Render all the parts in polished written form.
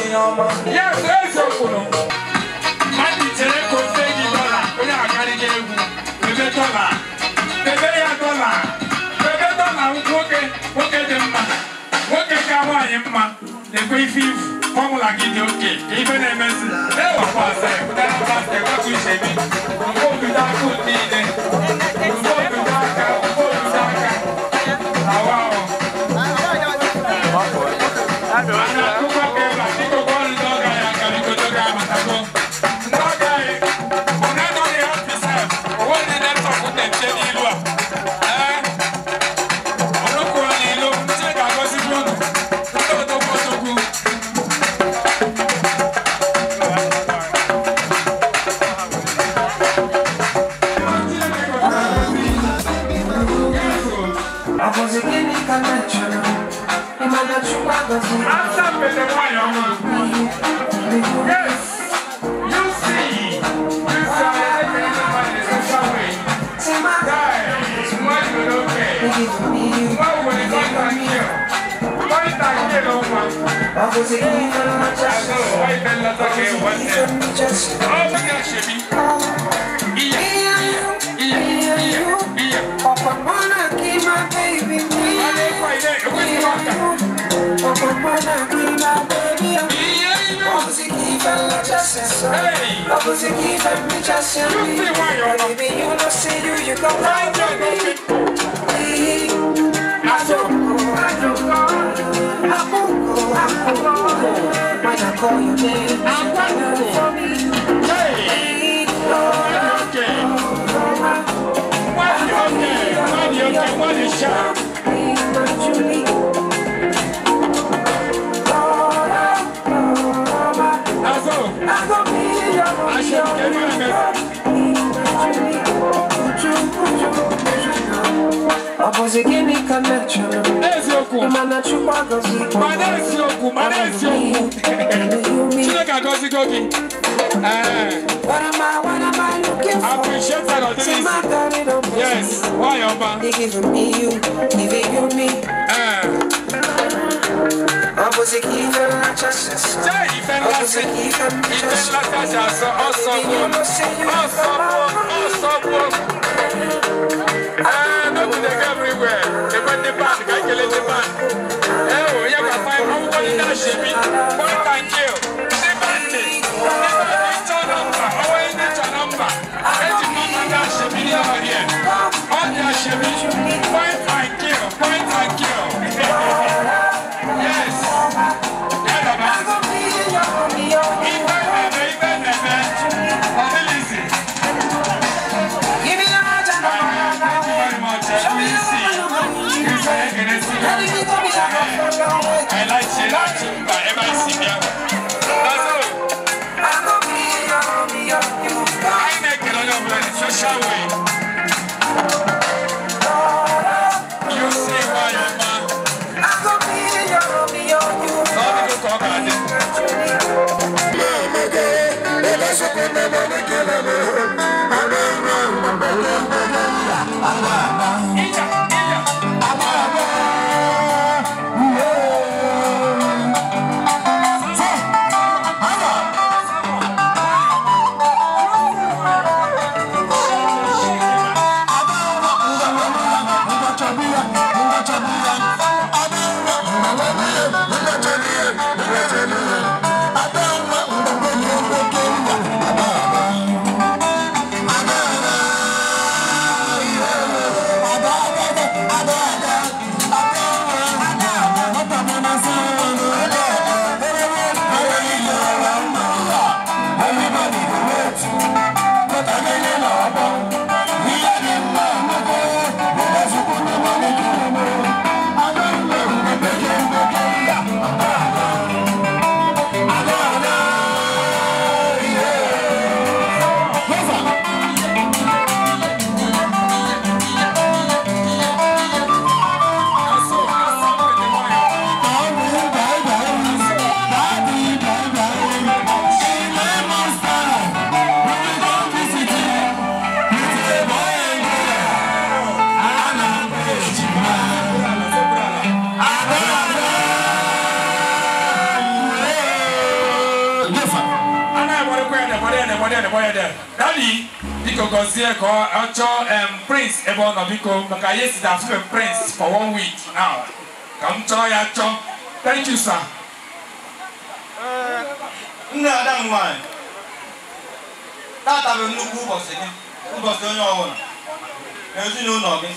Yes, yes, Okuno. Mati chere ko fegi dollar. Oya akari jewu. Bebe dollar. Bebe ya dollar. Bebe dollar nwoke dị mma. Nwoke ka nwaanyị mma. Ekwe ife formula gị dị oke. Ife na-emezi. Ewa kwasa. Kudara basket kwakwu ishebi. Mpo bido akụ niile. Mpo bido aka. Mpo bido aka. Awao. I like Daddy, Biko Gozie ko Ocho Prince Ebo no Biko maka yes that film Prince for 1 week now. Come try ya cho. Thank you sir. Nna Adam man. Tata be nnukwu ụbọchị gị. Ụbọchị onye ọbụla. Ezinụlọ gị.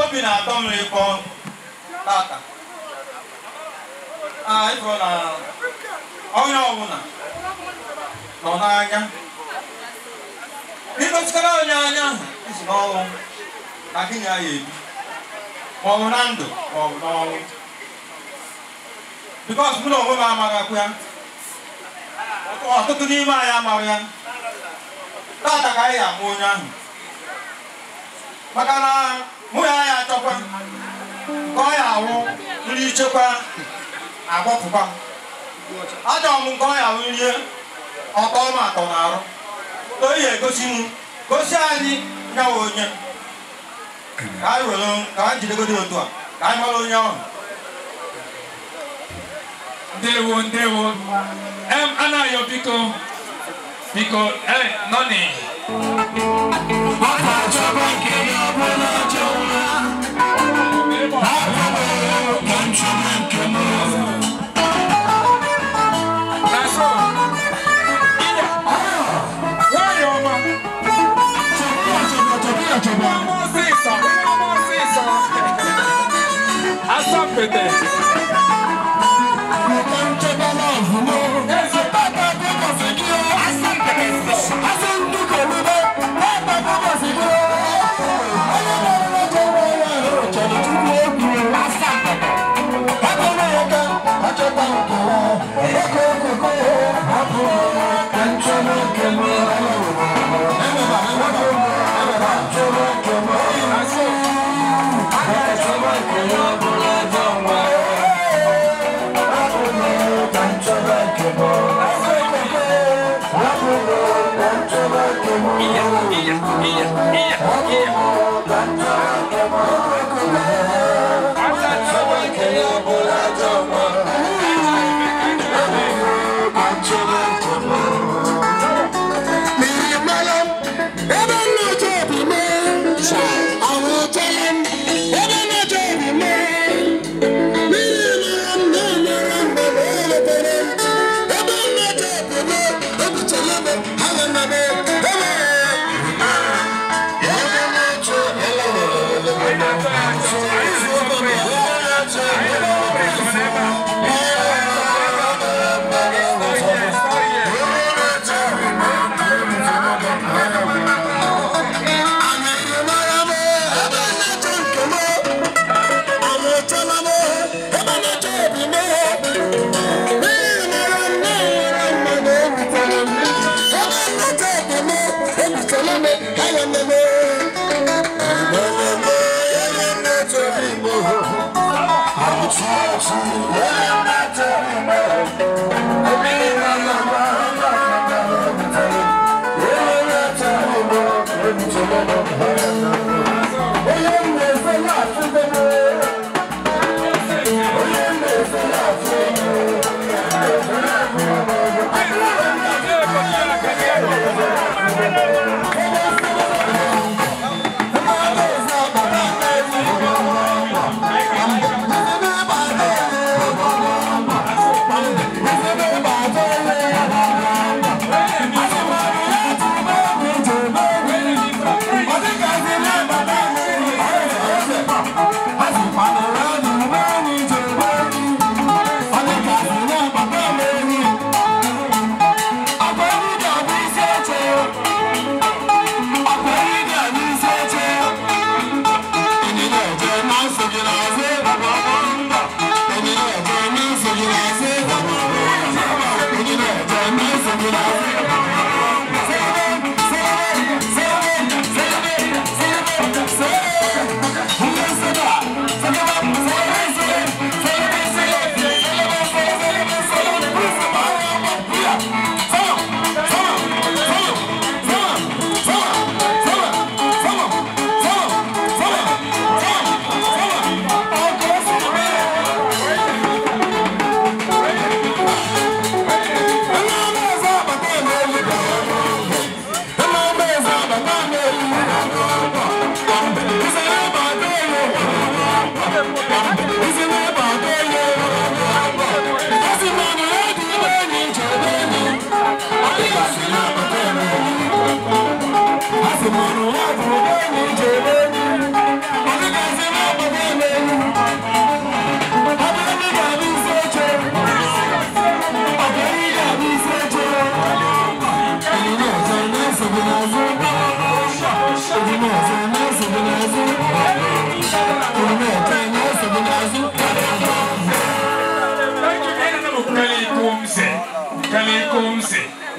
Obi na-atọ m ịkpọ tata. Ịfọ na onye ọbụla nọ n'anya. Ịkpọchikara onye anya ahụ isi n'ọnwụ na gị ya ebi. Ma ọ bụ na ndụ ma ọ bụ n'ọnwụ. Because mụ na onwe m amaghịkwa ya. Ọtụtụ n'ime anyị amaghị ya. Tata ka anyị amụ onye ahụ. Maka na mụ ya anyị achọkwa ka ọ ya awụ nri ichekwa agbọpụkwa. Achọrọ m nke ọ ya awụ nri ọtọ m atọ n'arụ. Oyi egosi m gosi anyị nyawa onye. Ka anyị were ka anyị jidegodi otu a ka anyị mara onye ahụ. Ndewo. Anayo Biko noni.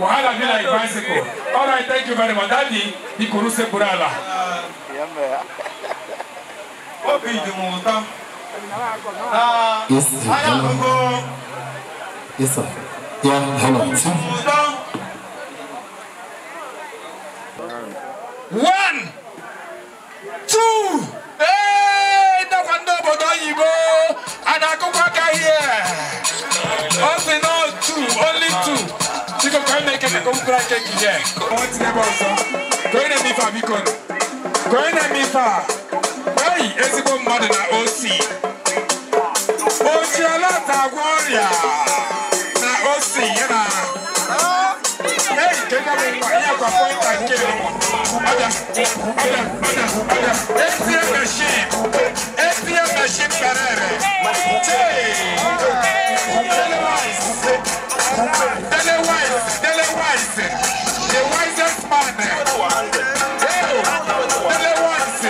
Wahala be like bicycle. All right, thank you very much. Daddy, the Kuruse Burala. Obi di mo ta. Yes, yes, sir. Yeah, hello. 1, 2. Hey, no wonder about Oyibo. And I go back here. Also, no 2, only 2. You can come make it a complete cake here. What's the name also? Go in and me for Bicon. Go in and me for. Hey, it's a good mother na OC. Ochialata warrior. Na OC, you know. Hey, take a look. I have a point and kill him. ATM machine. ATM machine Ferrere. Dele Wise. The wisest man. Dele Wise. Dele Wise.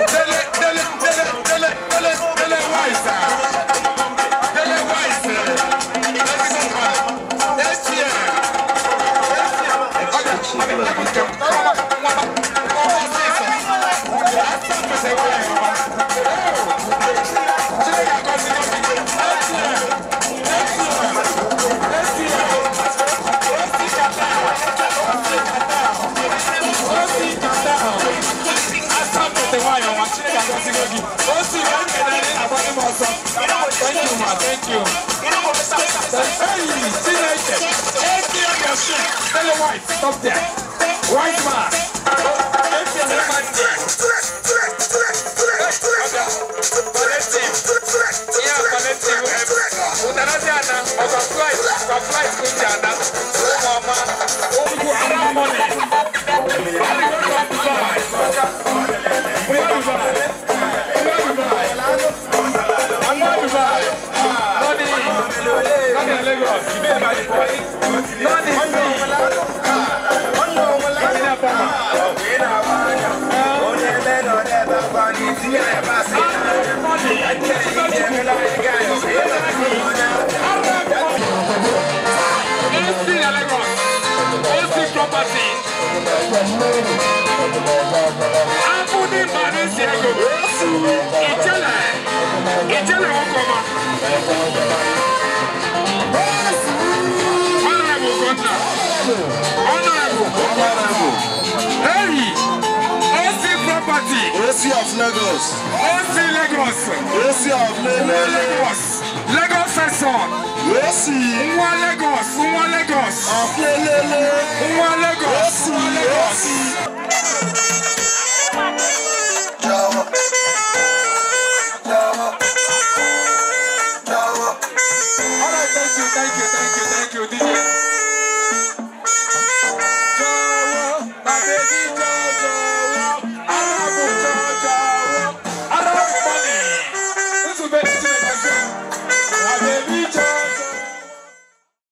Dele Thank you. Tell your wife, stop there. White man. AC of Lagos. AC Lagos. AC of Lagos. Lagos Session. AC. Nwa Lagos. Nwa Lagos. Aflelele. Nwa Lagos. AC. AC. Jawa. Jawa. Jawa. All right, thank you, DJ.